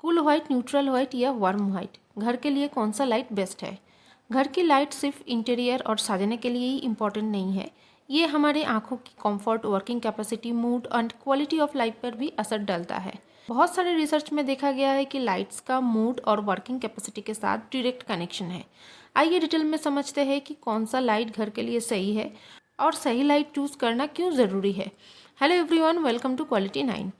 Cool white, neutral white या warm white, घर के लिए कौन सा लाइट बेस्ट है? घर की लाइट सिर्फ इंटीरियर और सजाने के लिए ही इम्पॉर्टेंट नहीं है, ये हमारे आंखों की comfort, working capacity, mood and quality of life पर भी असर डालता है। बहुत सारे रिसर्च में देखा गया है कि लाइट्स का मूड और वर्किंग कैपेसिटी के साथ डायरेक्ट कनेक्शन है। आइए डिटेल में समझते हैं कि कौन सा लाइट घर के लिए सही है और सही लाइट चूज़ करना क्यों ज़रूरी है। Hello everyone, welcome to quality 9।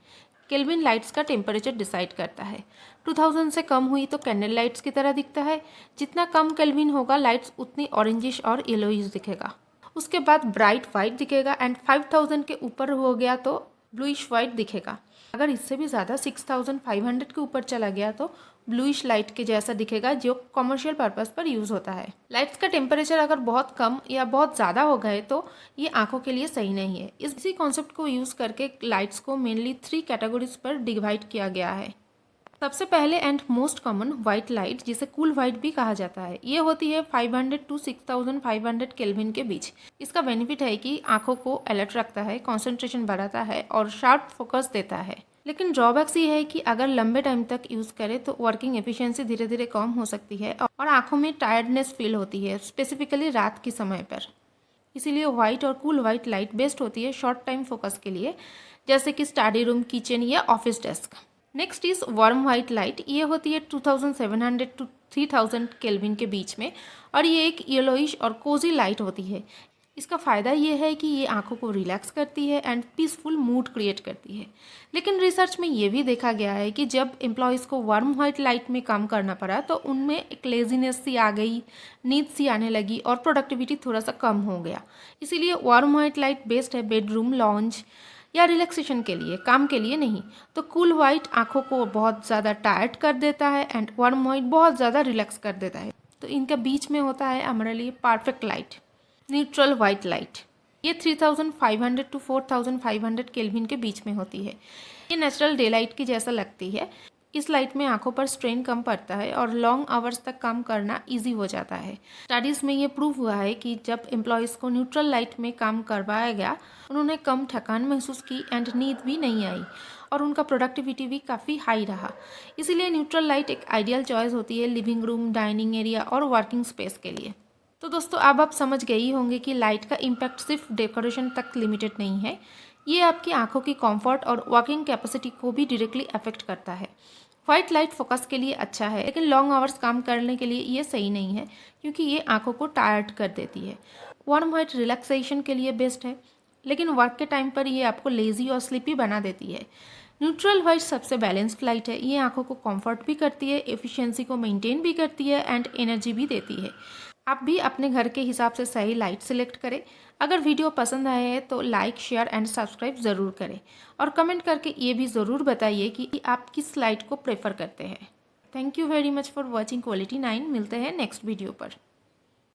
Kelvin lights का टेम्परेचर डिसाइड करता है। 2000 से कम हुई तो कैंडल लाइट्स की तरह दिखता है। जितना कम केल्विन होगा लाइट्स उतनी ऑरेंजिश और येलोइश दिखेगा। उसके बाद ब्राइट वाइट दिखेगा एंड 5000 के ऊपर हो गया तो ब्लूइश वाइट दिखेगा। अगर इससे भी ज़्यादा 6500 के ऊपर चला गया तो ब्लूइश लाइट के जैसा दिखेगा, जो कमर्शियल पर्पस पर यूज़ होता है। लाइट्स का टेम्परेचर अगर बहुत कम या बहुत ज़्यादा हो गए तो ये आंखों के लिए सही नहीं है। इसी कॉन्सेप्ट को यूज़ करके लाइट्स को मेनली 3 कैटेगरीज पर डिवाइड किया गया है। सबसे पहले and most common white light, जिसे कूल वाइट भी कहा जाता है, ये होती है 500 टू 6500 केल्विन के बीच। इसका बेनिफिट है कि आंखों को अलर्ट रखता है, कंसंट्रेशन बढ़ाता है और शार्प फोकस देता है। लेकिन ड्रॉबैक्स ये है कि अगर लंबे टाइम तक यूज़ करें तो वर्किंग एफिशिएंसी धीरे धीरे कम हो सकती है और आंखों में टायर्डनेस फील होती है, स्पेसिफिकली रात के समय पर। इसीलिए व्हाइट और कूल वाइट लाइट बेस्ट होती है शॉर्ट टाइम फोकस के लिए, जैसे कि स्टडी रूम, किचन या office desk. Next is warm white light. ये होती है 2700 टू 3000 केल्विन के बीच में और ये एक येलोइश और कोजी लाइट होती है। इसका फ़ायदा ये है कि ये आंखों को रिलैक्स करती है एंड पीसफुल मूड क्रिएट करती है। लेकिन रिसर्च में ये भी देखा गया है कि जब एम्प्लॉयज़ को वार्म वाइट लाइट में काम करना पड़ा तो उनमें एक लेजीनेस सी आ गई, नींद सी आने लगी और प्रोडक्टिविटी थोड़ा सा कम हो गया। इसीलिए वार्म वाइट लाइट बेस्ट है बेडरूम, लॉन्ज या रिलैक्सेशन के लिए, काम के लिए नहीं। तो कूल वाइट आंखों को बहुत ज़्यादा टायर्ड कर देता है एंड वार्म वाइट बहुत ज़्यादा रिलैक्स कर देता है। तो इनके बीच में होता है हमारे लिए perfect light, neutral white light. ये 3500 टू 4500 केल्विन के बीच में होती है। ये नेचुरल डे लाइट की जैसा लगती है। इस लाइट में आंखों पर स्ट्रेन कम पड़ता है और लॉन्ग आवर्स तक काम करना इजी हो जाता है। स्टडीज़ में ये प्रूव हुआ है कि जब एम्प्लॉयज़ को न्यूट्रल लाइट में काम करवाया गया, उन्होंने कम थकान महसूस की एंड नींद भी नहीं आई और उनका प्रोडक्टिविटी भी काफ़ी हाई रहा। इसीलिए न्यूट्रल लाइट एक आइडियल चॉइस होती है लिविंग रूम, डाइनिंग एरिया और वर्किंग स्पेस के लिए। तो दोस्तों, अब आप समझ गए ही होंगे कि लाइट का इम्पैक्ट सिर्फ डेकोरेशन तक लिमिटेड नहीं है। ये आपकी आंखों की कंफर्ट और वर्किंग कैपेसिटी को भी डायरेक्टली अफेक्ट करता है। वाइट लाइट फोकस के लिए अच्छा है, लेकिन लॉन्ग आवर्स काम करने के लिए ये सही नहीं है क्योंकि ये आंखों को टायर्ड कर देती है। वार्म वाइट रिलैक्सेशन के लिए बेस्ट है, लेकिन वर्क के टाइम पर ये आपको लेजी और स्लीपी बना देती है। न्यूट्रल वाइट सबसे बैलेंस्ड लाइट है। ये आंखों को कंफर्ट भी करती है, एफिशिएंसी को मेंटेन भी करती है एंड एनर्जी भी देती है। आप भी अपने घर के हिसाब से सही लाइट सिलेक्ट करें। अगर वीडियो पसंद आए है तो लाइक, शेयर एंड सब्सक्राइब ज़रूर करें और कमेंट करके ये भी ज़रूर बताइए कि आप किस लाइट को प्रेफर करते हैं। Thank you very much for watching quality 9। मिलते हैं नेक्स्ट वीडियो पर।